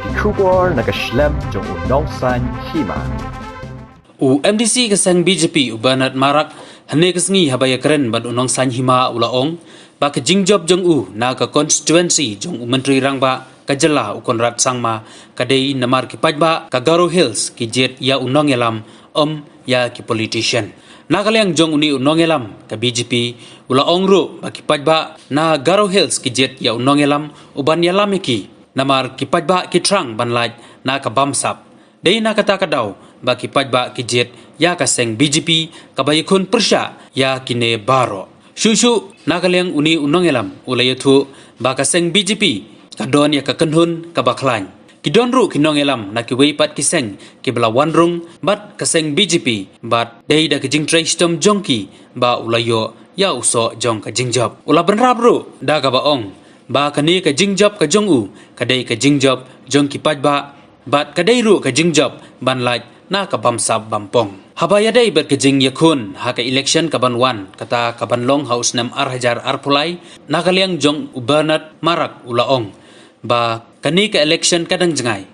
Kikubor nakaslem jong Nongsan Hima. MDC kasang BJP ubanat Marak hane kasngi habaya keren ban Nongsan Hima ulaong ba ka jingjob jong na ka constituency jong menteri rangba kajala ukon rat sangma kadai namar ki Paidbah ka Garo Hills ki Jied ya Nongïalam ya ki politician nakaliang jong uni Nongïalam ka BJP ulaong ro ba ki Paidbah na Garo Hills ki Jied ya Nongïalam uban yalam ki namar ki Paidbah ki trang banlaj na ka bamsap dei na kata kadaw ba ki Paidbah ki Jied ya kaseng BJP kabayikun persya ya kine baro shushu nakaliang uni Nongïalam ulayathu ba kaseng BJP kadon ya kakenhun kabaklan kidon ru Nongïalam na kiweipat kiseng kibla wanrung bat kaseng BJP bat dei da kijing tray stom jongki ba ulayo ya uso jong ka jingjob ula benrab ru da ka baong ba kani ka jingjob ka jongu kadai ka jingjob jong ki Paidbah bat kadai ru ka jingjob banlaj na ka bamsab bampong habaya dai bat ka jing yakun ha ka election ka banwan kata ka banlong house nam arhajar arpulai nakaliang jong ubanat Marak ulaong ba kani ka election kadang jengai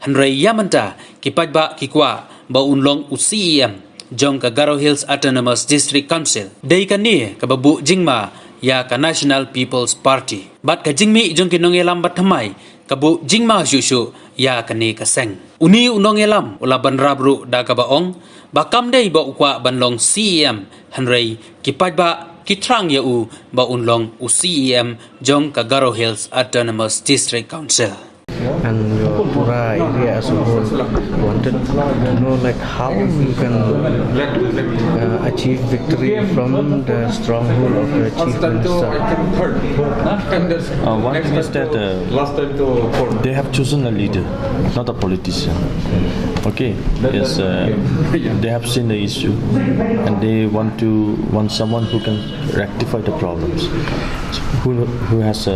hanrei yamanta ki Paidbah ki kwa ba unlong UCEM jong ka Garo Hills Autonomous District Council dei kani ka babu jingma ya ka National People's Party bat ka jingmi jong ki Nongïalam bat thamai kabu jingma shushu ya kani kaseng uni Nongïalam ula banrabru da ka baong bakam dei ba ukwa banlong CEM hanrei ki Paidbah ki trang ya ba unlong UCEM jong ka Garo Hills Autonomous District Council. And your Pura area as a whole wanted to know like how you can achieve victory from the stronghold of the chief minister. One thing is that they have chosen a leader, not a politician. Okay, yes, they have seen the issue and they want someone who can rectify the problems, who has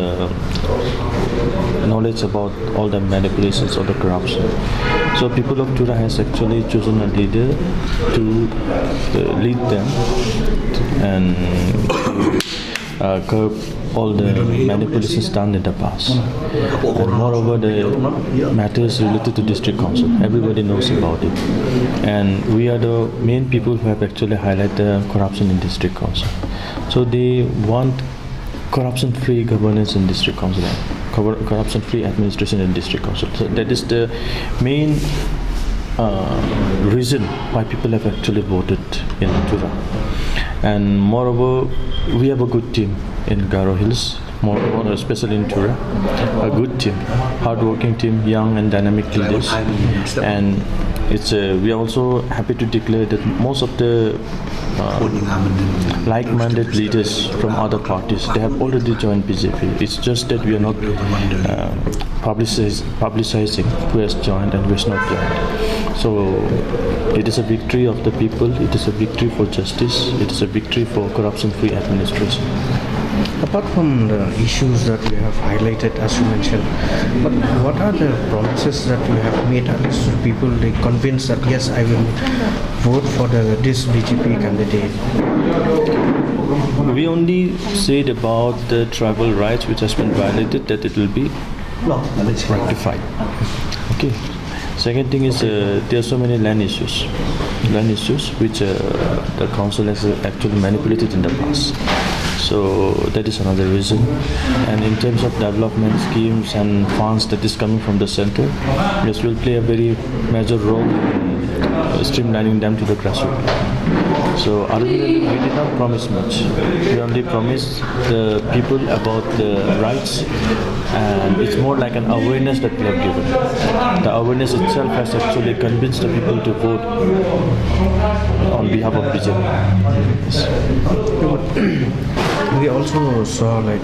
knowledge about all the manipulations or the corruption. So people of Tura has actually chosen a leader to lead them and curb all the manipulations done in the past. And moreover, the matters related to district council, everybody knows about it. And we are the main people who have actually highlighted the corruption in district council. So they want corruption-free governance in district council, corruption-free administration in district council. So that is the main reason why people have actually voted in Tura. And moreover, we have a good team in Garo Hills, more especially in Tura, a good team, hard-working team, young and dynamic leaders. And we are also happy to declare that most of the like-minded leaders from other parties, they have already joined BJP. It's just that we are not publicizing who has joined and who has not joined. So it is a victory of the people, it is a victory for justice, it is a victory for corruption-free administration. Apart from the issues that we have highlighted as you mentioned, but what are the promises that you have made at least to people they convinced that yes, I will vote for this BJP candidate? We only said about the tribal rights which has been violated that it will be rectified. Okay. Second thing is there are so many land issues which the council has actually manipulated in the past. So that is another reason. And in terms of development schemes and funds that is coming from the center, yes, will play a very major role in streamlining them to the grassroots. So other than that, we did not promise much. We only promised the people about the rights, and it's more like an awareness that we have given. The awareness itself has actually convinced the people to vote on behalf of BJP. Yes. We also saw like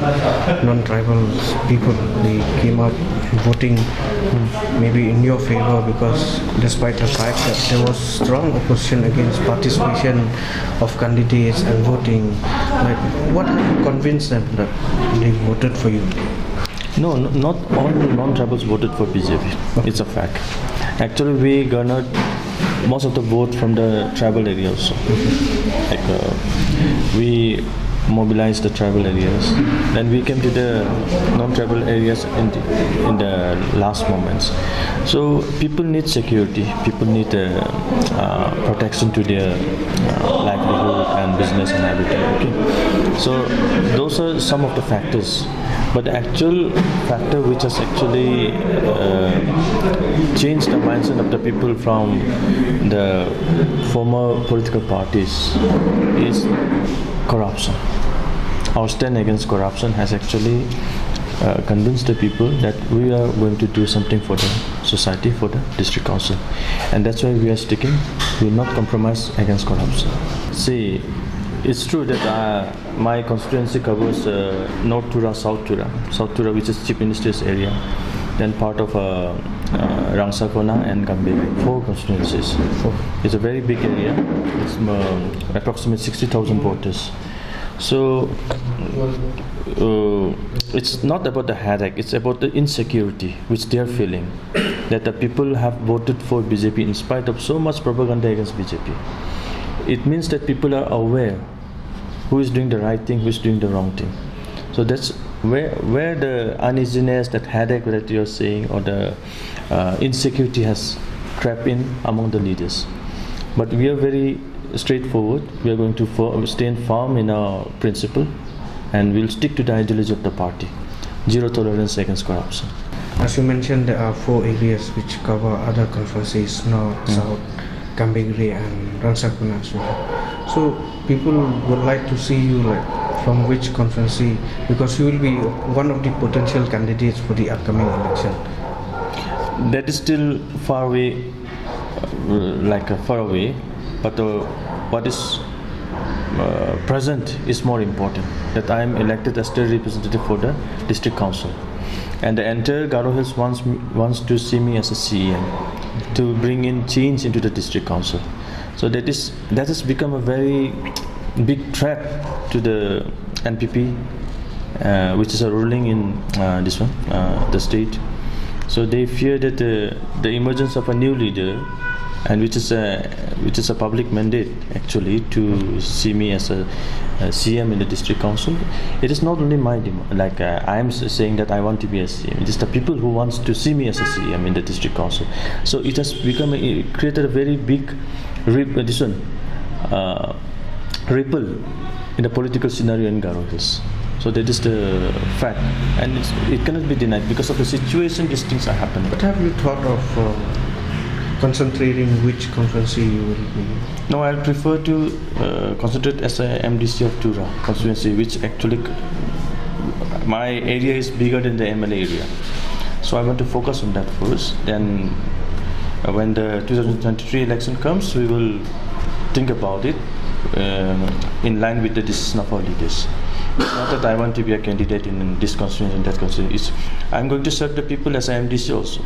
non-tribal people, they came up voting maybe in your favor because despite the fact that there was strong opposition against participation of candidates and voting, like what have you convinced them that they voted for you? No, not all non-tribals voted for BJP. It's a fact. Actually, we garnered most of the vote from the tribal area also. Like we mobilize the tribal areas. Then we came to the non-tribal areas in the last moments. So people need security. People need protection to their livelihood and business and everything. Okay. So those are some of the factors. But the actual factor which has actually changed the mindset of the people from the former political parties is corruption. Our stand against corruption has actually convinced the people that we are going to do something for the society, for the district council. And that's why we are sticking. We will not compromise against corruption. See, it's true that my constituency covers North Tura, South Tura. South Tura, which is Chief Minister's area, then part of Rangsakona and Gambiri, 4 constituencies. It's a very big area. It's approximately 60,000 voters. So it's not about the headache, it's about the insecurity which they are feeling, that the people have voted for BJP in spite of so much propaganda against BJP. It means that people are aware who is doing the right thing, who is doing the wrong thing. So that's where the uneasiness, that headache that you're saying, or the insecurity has crept in among the leaders. But we are very straightforward. We are going to stand firm in our principle, and we'll stick to the ideology of the party. Zero tolerance against corruption. As you mentioned, there are 4 areas which cover other conferences, North, South, Gambiri and Rangsakona as well. So people would like to see you from which conference, because you will be one of the potential candidates for the upcoming election. That is still far away, far away. But what is present is more important. That I am elected as state representative for the district council, and the entire Garo Hills wants to see me as a CEM, to bring in change into the district council. So that has become a very big threat to the NPP, which is a ruling in the state. So they fear that the emergence of a new leader, and which is a public mandate actually, to see me as a CM in the district council. It is not only my demand, I am saying that I want to be a CM. It is the people who wants to see me as a CM in the district council. So it has created a very big ripple in the political scenario in Garo Hills. So that is the fact, and it cannot be denied. Because of the situation, these things are happening. But have you thought of concentrating which conference you will be? No, I prefer to concentrate as a MDC of Tura constituency, which actually my area is bigger than the MLA area. So I want to focus on that first. Then when the 2023 election comes, we will think about it in line with the decision of our leaders. It's not that I want to be a candidate in this constituency and that constituency. I'm going to serve the people as an MDC also.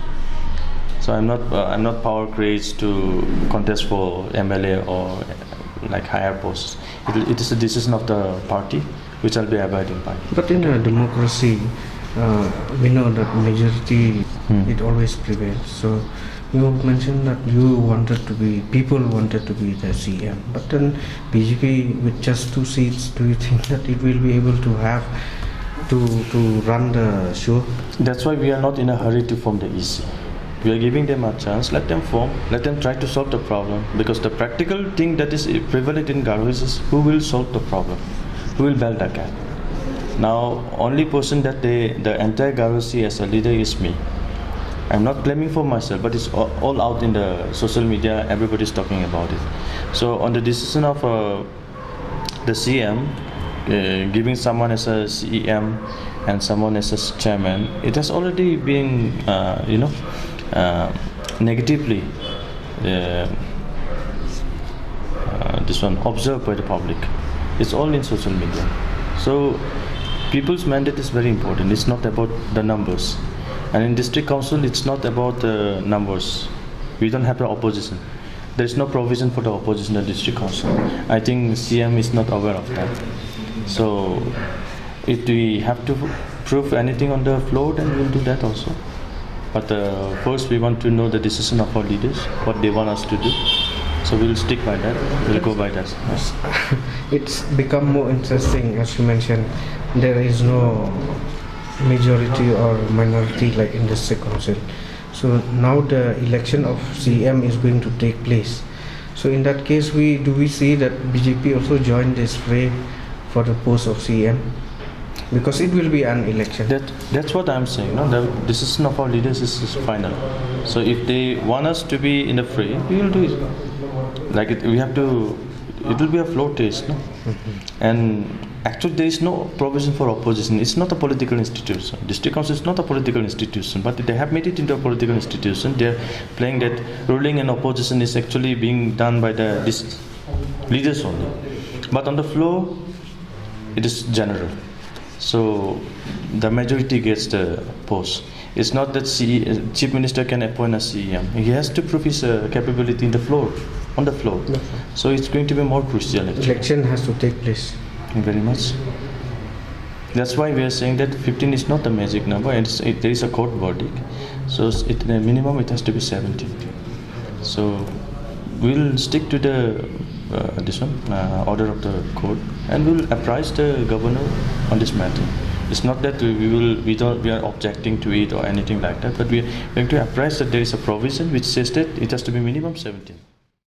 So I'm not power crazed to contest for MLA or higher posts. It is a decision of the party which I'll be abiding by. But in a democracy, we know that majority it always prevails. So you mentioned that people wanted to be the CM, but then BJP with just 2 seats, do you think that it will be able to have to run the show? That's why we are not in a hurry to form the EC. We are giving them a chance. Let them form. Let them try to solve the problem. Because the practical thing that is prevalent in Garo is who will solve the problem, who will build the gap. Now, only person that the entire Garo see as a leader is me. I'm not claiming for myself, but it's all out in the social media. Everybody's talking about it. So on the decision of the CM, giving someone as a CEM and someone as a chairman, it has already been, negatively observed by the public. It's all in social media. So people's mandate is very important. It's not about the numbers. And in district council, it's not about the numbers. We don't have the opposition. There is no provision for the opposition in the district council. I think CM is not aware of that. So if we have to prove anything on the floor, then we'll do that also. But first we want to know the decision of our leaders, what they want us to do. So we'll stick by that. We'll go by that. It's become more interesting, as you mentioned. There is no majority or minority like in district council. So now the election of CM is going to take place. So in that case, do we see that BJP also join this fray for the post of CM? Because it will be an election. That's what I'm saying. No, the decision of our leaders is final. So if they want us to be in the fray, we will do it. Like we have to. It will be a floor test, no? And actually, there is no provision for opposition. It's not a political institution. District council is not a political institution, but they have made it into a political institution. They are playing that ruling and opposition is actually being done by the leaders only. But on the floor, it is general. So the majority gets the post. It's not that Chief Minister can appoint a CM. He has to prove his capability in the floor, on the floor. So it's going to be more crucial. Actually. Election has to take place. Very much. That's why we are saying that 15 is not the magic number. There is a court verdict. So the minimum it has to be 17. So we'll stick to the order of the court, and we'll apprise the governor on this matter. It's not that we are objecting to it or anything like that, but we are going to apprise that there is a provision which says that it has to be minimum 17.